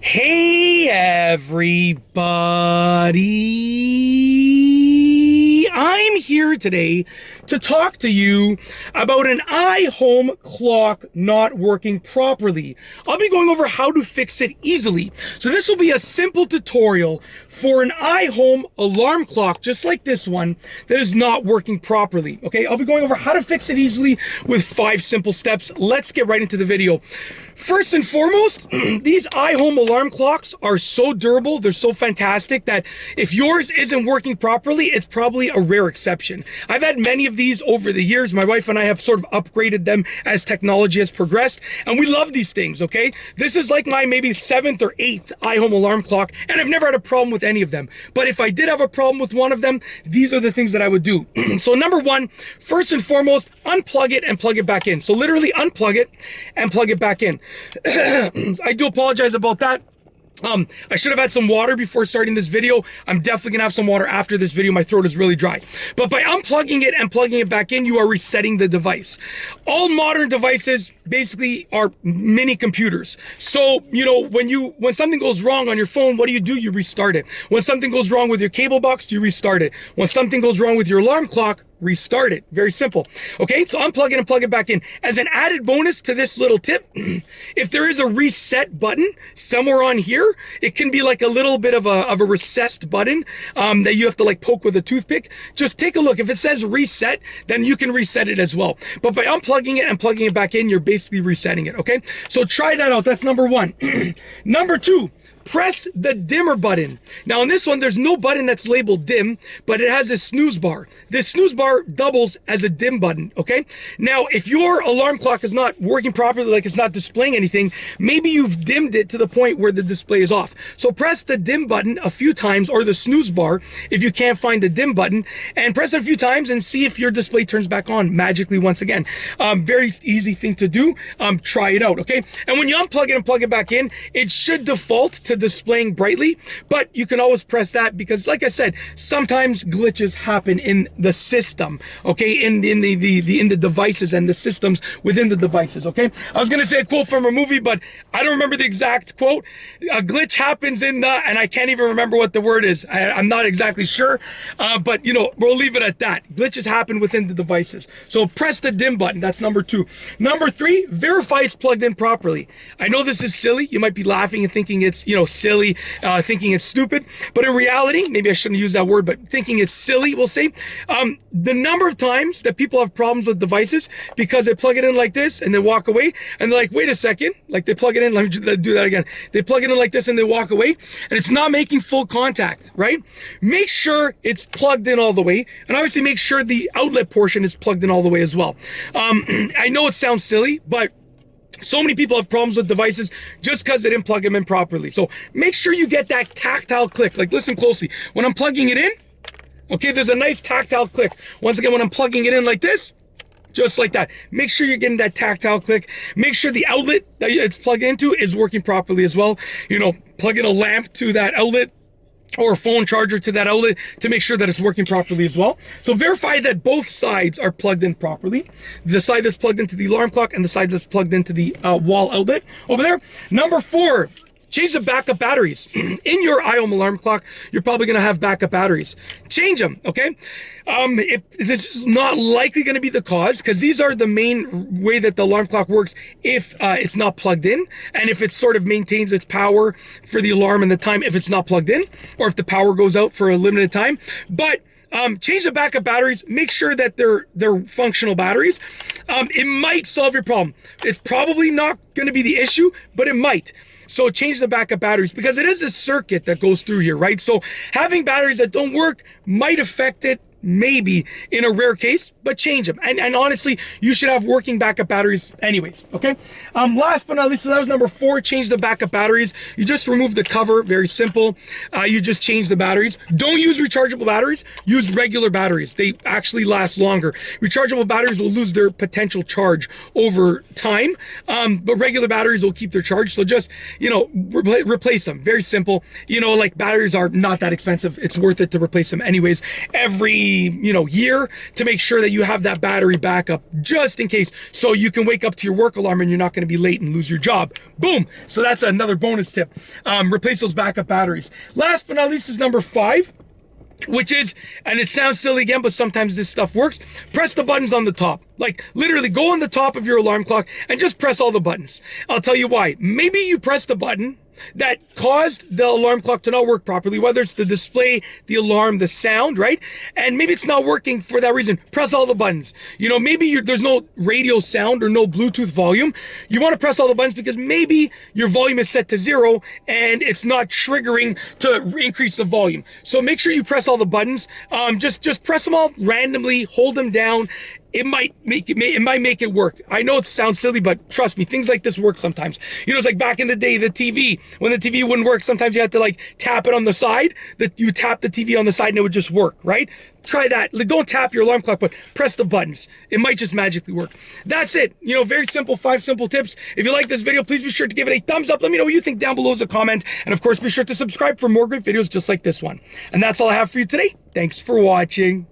Hey everybody! I'm here today to talk to you about an Ihome clock not working properly. I'll be going over how to fix it easily. So this will be a simple tutorial for an Ihome alarm clock, just like this one, that is not working properly. Okay, I'll be going over how to fix it easily with 5 simple steps. Let's get right into the video. First and foremost, these Ihome alarm clocks are so durable, they're so fantastic that if yours isn't working properly, it's probably a rare exception. I've had many of these over the years. My wife and I have sort of upgraded them as technology has progressed, and we love these things, okay? This is like my maybe 7th or 8th Ihome alarm clock, and I've never had a problem with any of them. But if I did have a problem with one of them, these are the things that I would do. So number one, first and foremost, unplug it and plug it back in. So literally unplug it and plug it back in. I do apologize about that. I should have had some water before starting this video. I'm definitely gonna have some water after this video. My throat is really dry. But by unplugging it and plugging it back in, you are resetting the device. All modern devices basically are mini computers. So, you know, when something goes wrong on your phone, what do? You restart it. When something goes wrong with your cable box, you restart it. When something goes wrong with your alarm clock, restart it. Very simple. Okay, so unplug it and plug it back in. As an added bonus to this little tip, if there is a reset button somewhere on here, it can be like a little bit of a recessed button that you have to like poke with a toothpick. Just take a look. If it says reset, then you can reset it as well. But by unplugging it and plugging it back in, you're basically resetting it. Okay, so try that out. That's number one. Number two, press the dimmer button. Now on this one, there's no button that's labeled dim, but it has a snooze bar. This snooze bar doubles as a dim button, okay? Now, if your alarm clock is not working properly, like it's not displaying anything, maybe you've dimmed it to the point where the display is off. So press the dim button a few times, or the snooze bar if you can't find the dim button, and press it a few times and see if your display turns back on magically once again. Very easy thing to do. Try it out, okay? And when you unplug it and plug it back in, it should default to displaying brightly, but you can always press that because, like I said, sometimes glitches happen in the system, okay, in the devices and the systems within the devices. Okay, I was gonna say a quote from a movie, but I don't remember the exact quote. A glitch happens in the, and I can't even remember what the word is. I'm not exactly sure, but you know, we'll leave it at that. Glitches happen within the devices. So press the dim button. That's number two. Number three, verify it's plugged in properly. I know this is silly. You might be laughing and thinking it's, you know, silly, thinking it's stupid, but in reality, maybe I shouldn't use that word, but thinking it's silly, we'll say, the number of times that people have problems with devices because they plug it in like this and they walk away and they're like, wait a second, like they plug it in, let me do that again. They plug it in like this and they walk away and it's not making full contact, right? Make sure it's plugged in all the way, and obviously make sure the outlet portion is plugged in all the way as well. I know it sounds silly, but so many people have problems with devices just because they didn't plug them in properly. So make sure you get that tactile click. Like, listen closely. When I'm plugging it in, okay, there's a nice tactile click. Once again, when I'm plugging it in like this, just like that, make sure you're getting that tactile click. Make sure the outlet that it's plugged into is working properly as well. You know, plug in a lamp to that outlet or a phone charger to that outlet to make sure that it's working properly as well. So verify that both sides are plugged in properly. The side that's plugged into the alarm clock and the side that's plugged into the wall outlet over there. Number four, change the backup batteries. In your Ihome alarm clock, you're probably gonna have backup batteries. Change them, okay? This is not likely gonna be the cause, because these are the main way that the alarm clock works if it's not plugged in, and if it sort of maintains its power for the alarm and the time if it's not plugged in, or if the power goes out for a limited time. But change the backup batteries. Make sure that they're functional batteries. It might solve your problem. It's probably not going to be the issue, but it might. So change the backup batteries, because it is a circuit that goes through here, right? So having batteries that don't work might affect it, maybe in a rare case, but change them. And honestly, you should have working backup batteries anyways, okay? Last but not least, so that was number four, change the backup batteries. You just remove the cover, very simple. You just change the batteries. Don't use rechargeable batteries, use regular batteries. They actually last longer. Rechargeable batteries will lose their potential charge over time, but regular batteries will keep their charge. So just, you know, replace them, very simple. You know, like batteries are not that expensive. It's worth it to replace them anyways. Every year to make sure that you have that battery backup just in case, so you can wake up to your work alarm and you're not going to be late and lose your job. Boom. So that's another bonus tip. Replace those backup batteries. Last but not least is number 5, which is, and it sounds silly again, but sometimes this stuff works. Press the buttons on the top. Like literally go on the top of your alarm clock and just press all the buttons. I'll tell you why. Maybe you press the button that caused the alarm clock to not work properly, whether it's the display, the alarm, the sound, right? And maybe it's not working for that reason. Press all the buttons. Maybe there's no radio sound or no Bluetooth volume. You want to press all the buttons because maybe your volume is set to 0 and it's not triggering to increase the volume. So make sure you press all the buttons. Just press them all randomly, hold them down. It might make it work. I know it sounds silly, but trust me, things like this work sometimes. It's like back in the day, the TV, when the TV wouldn't work, sometimes you had to like tap it on the side, that you tap the TV on the side and it would just work, right? Try that. Don't tap your alarm clock, but press the buttons. It might just magically work. That's it. Very simple, 5 simple tips. If you like this video, please be sure to give it a thumbs up. Let me know what you think down below as a comment. And of course, be sure to subscribe for more great videos just like this one. And that's all I have for you today. Thanks for watching.